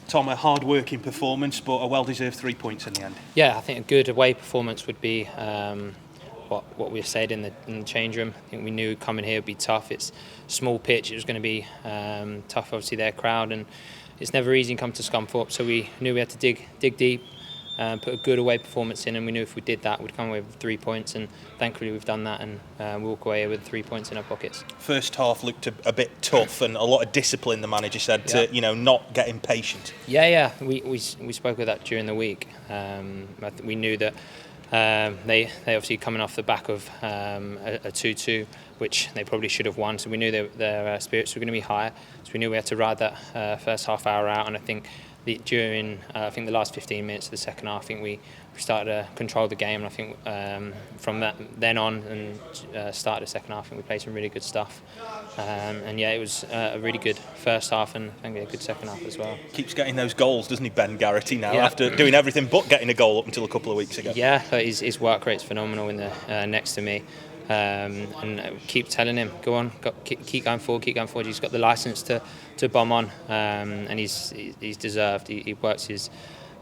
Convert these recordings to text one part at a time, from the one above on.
Tom, a hard-working performance, but a well-deserved 3 points in the end. Yeah, I think a good away performance would be what we've said in the change room. I think we knew coming here would be tough. It's a small pitch. It was going to be tough, obviously, their crowd, and it's never easy to come to Scunthorpe. So we knew we had to dig deep, put a good away performance in, and we knew if we did that, we'd come away with 3 points. And thankfully, we've done that and walk away with 3 points in our pockets. First half looked a bit tough, and a lot of discipline. The manager said to not get impatient. Yeah. We spoke of that during the week. We knew that. They obviously coming off the back of a 2-2, which they probably should have won. So we knew their spirits were going to be higher. So we knew we had to ride that first half hour out. And I think during the last 15 minutes of the second half, I think we started to control the game. And I think from then on and started the second half, I think we played some really good stuff. It was a really good first half and a good second half as well. Keeps getting those goals, doesn't he, Ben Garrity, now, after doing everything but getting a goal up until a couple of weeks ago? Yeah, his work rate's phenomenal in the next to me. And keep telling him, go on, keep going forward. He's got the licence to bomb on, and he's deserved. He works his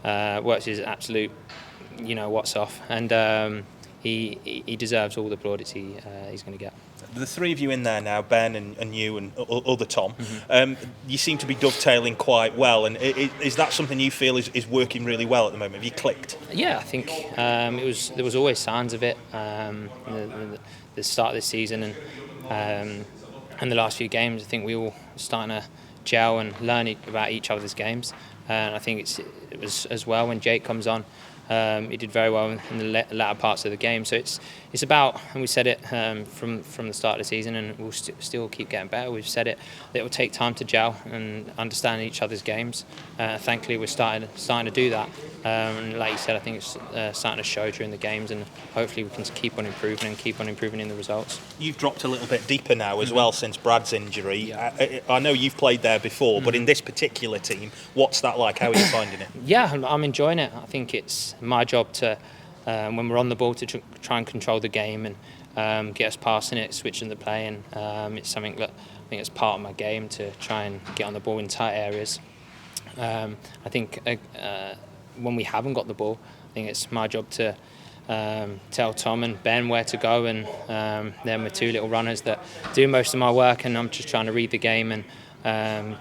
absolute, what's off, and he deserves all the plaudits he's going to get. The three of you in there now, Ben and you and other Tom, you seem to be dovetailing quite well. And is that something you feel is working really well at the moment? Have you clicked? Yeah, I think there was always signs of it. The start of this season and the last few games, I think we all starting to gel and learn about each other's games. And I think it was as well when Jake comes on. He did very well in the latter parts of the game. So it's about, and we said it from the start of the season, and we'll still keep getting better. We've said it that it will take time to gel and understand each other's games. Thankfully, we're starting to do that. And like you said, I think it's starting to show during the games, and hopefully we can keep on improving in the results. You've dropped a little bit deeper now as well since Brad's injury. Yeah. I know you've played there before, but in this particular team, what's that like? How are you finding it? Yeah, I'm enjoying it. I think it's my job to, when we're on the ball, to try and control the game and get us passing it, switching the play, and it's something that I think it's part of my game to try and get on the ball in tight areas. I think when we haven't got the ball, I think it's my job to tell Tom and Ben where to go, and then we're two little runners that do most of my work, and I'm just trying to read the game and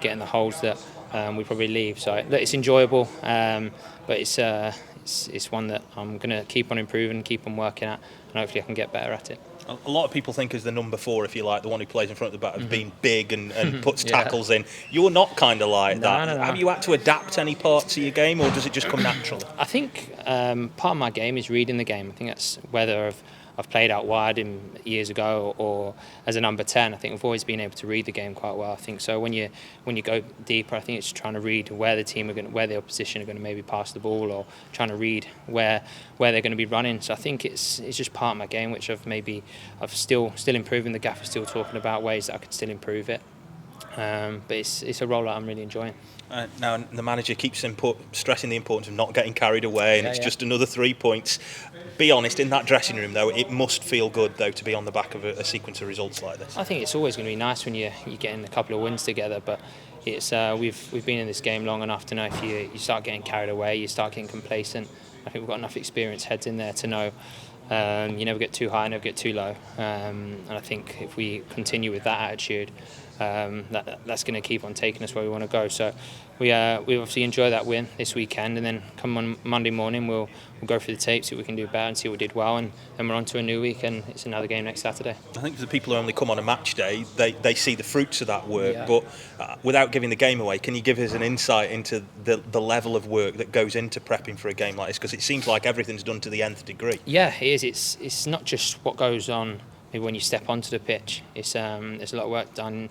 get in the holes that we probably leave. So it's enjoyable, but it's one that I'm going to keep on improving, keep on working at, and hopefully I can get better at it. A lot of people think as the number 4, if you like, the one who plays in front of the bat, as being big and puts tackles in. You're not kind of like that. No. Have you had to adapt any parts of your game, or does it just come naturally? I think part of my game is reading the game. I think that's whether I've played out wide years ago or as a number 10. I think I've always been able to read the game quite well. I think so. When you go deeper, I think it's trying to read where the opposition are going to maybe pass the ball, or trying to read where they're going to be running. So I think it's just part of my game, which I've still improving. The gaffer's still talking about ways that I could still improve it. But it's a role that I'm really enjoying. Now the manager keeps stressing the importance of not getting carried away, and it's just another 3 points. Be honest, in that dressing room though, it must feel good though to be on the back of a sequence of results like this. I think it's always going to be nice when you're getting a couple of wins together, but it's we've been in this game long enough to know if you start getting carried away, you start getting complacent. I think we've got enough experienced heads in there to know you never get too high, never get too low, and I think if we continue with that attitude, that's going to keep on taking us where we want to go. So we obviously enjoy that win this weekend, and then come on Monday morning we'll go through the tape, see what we can do better and see what we did well, and then we're on to a new week, and it's another game next Saturday. I think for the people who only come on a match day, they see the fruits of that work, but without giving the game away, can you give us an insight into the level of work that goes into prepping for a game like this? Because it seems like everything's done to the nth degree. Yeah, it is. It's not just what goes on maybe when you step onto the pitch. It's there's a lot of work done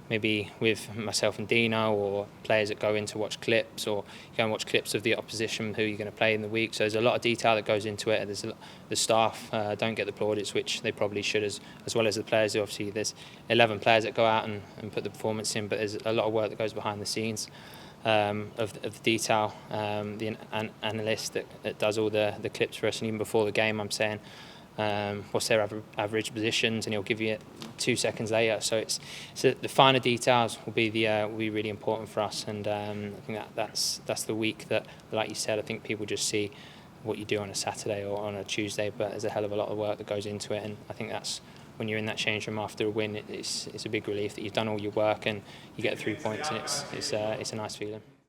maybe with myself and Dino, or players that go in to watch clips, or you go and watch clips of the opposition who you're going to play in the week. So there's a lot of detail that goes into it. The staff don't get the plaudits, which they probably should, as well as the players. Obviously there's 11 players that go out and put the performance in, but there's a lot of work that goes behind the scenes of the detail. The analyst that does all the clips for us, and even before the game, I'm saying what's their average positions, and he'll give you it 2 seconds later. So the finer details will be really important for us, and I think that's the week that, like you said, I think people just see what you do on a Saturday or on a Tuesday, but there's a hell of a lot of work that goes into it, and I think that's when you're in that change room after a win, it's a big relief that you've done all your work and you get 3 points, and it's a nice feeling.